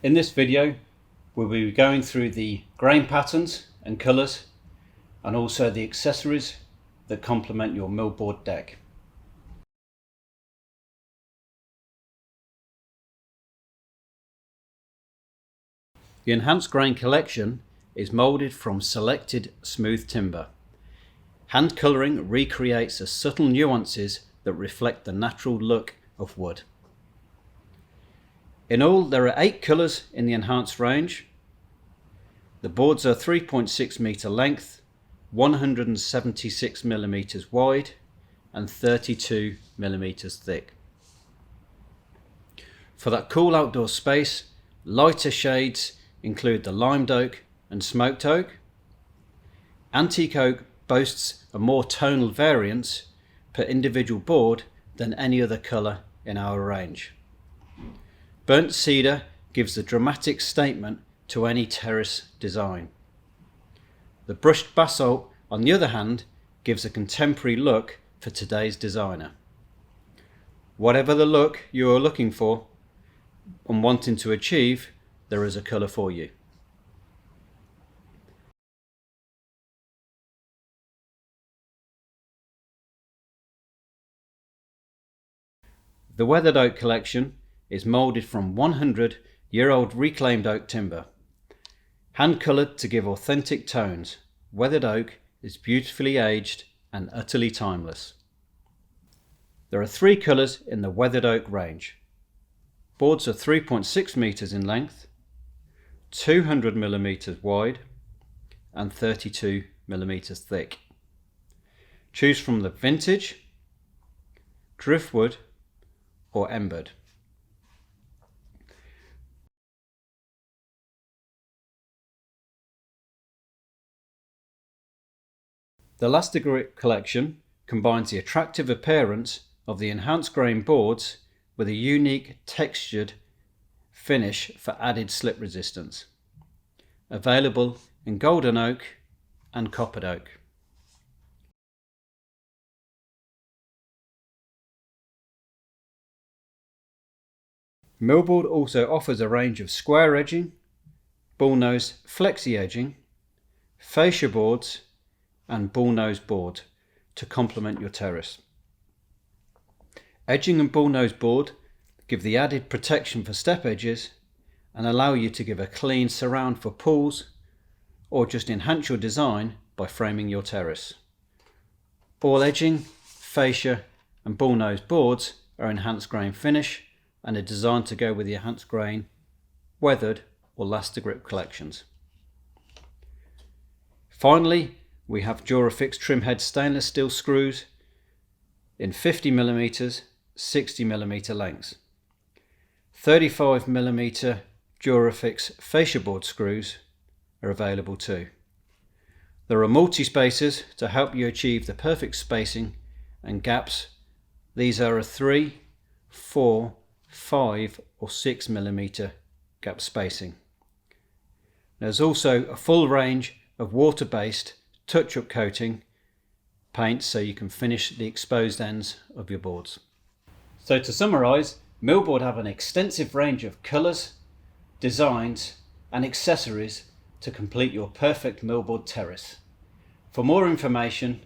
In this video we'll be going through the grain patterns and colours and also the accessories that complement your millboard deck. The enhanced grain collection is moulded from selected smooth timber. Hand colouring recreates the subtle nuances that reflect the natural look of wood. In all, there are 8 colours in the enhanced range. The boards are 3.6 metre length, 176 millimetres wide and 32 millimetres thick. For that cool outdoor space, lighter shades include the limed oak and smoked oak. Antique oak boasts a more tonal variance per individual board than any other colour in our range. Burnt cedar gives a dramatic statement to any terrace design. The brushed basalt, on the other hand, gives a contemporary look for today's designer. Whatever the look you are looking for and wanting to achieve, there is a colour for you. The weathered oak collection is moulded from 100-year-old reclaimed oak timber. Hand coloured to give authentic tones, weathered oak is beautifully aged and utterly timeless. There are 3 colours in the weathered oak range. Boards are 3.6 metres in length, 200 millimetres wide and 32 millimetres thick. Choose from the vintage, driftwood or embered. The Elastigrip collection combines the attractive appearance of the enhanced grain boards with a unique textured finish for added slip resistance. Available in golden oak and coppered oak. Millboard also offers a range of square edging, bullnose flexi edging, fascia boards and bullnose board to complement your terrace. Edging and bullnose board give the added protection for step edges and allow you to give a clean surround for pools or just enhance your design by framing your terrace. All edging, fascia and bullnose boards are enhanced grain finish and are designed to go with the enhanced grain, weathered or Elastigrip collections. Finally, we have Durafix trim head stainless steel screws in 50mm, 60mm lengths. 35mm Durafix fascia board screws are available too. There are multi-spacers to help you achieve the perfect spacing and gaps. These are a 3, 4, 5 or 6mm gap spacing. There's also a full range of water-based touch-up coating paints so you can finish the exposed ends of your boards. So to summarise, Millboard have an extensive range of colours, designs and accessories to complete your perfect millboard terrace. For more information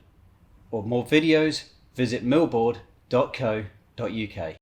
or more videos, visit millboard.co.uk.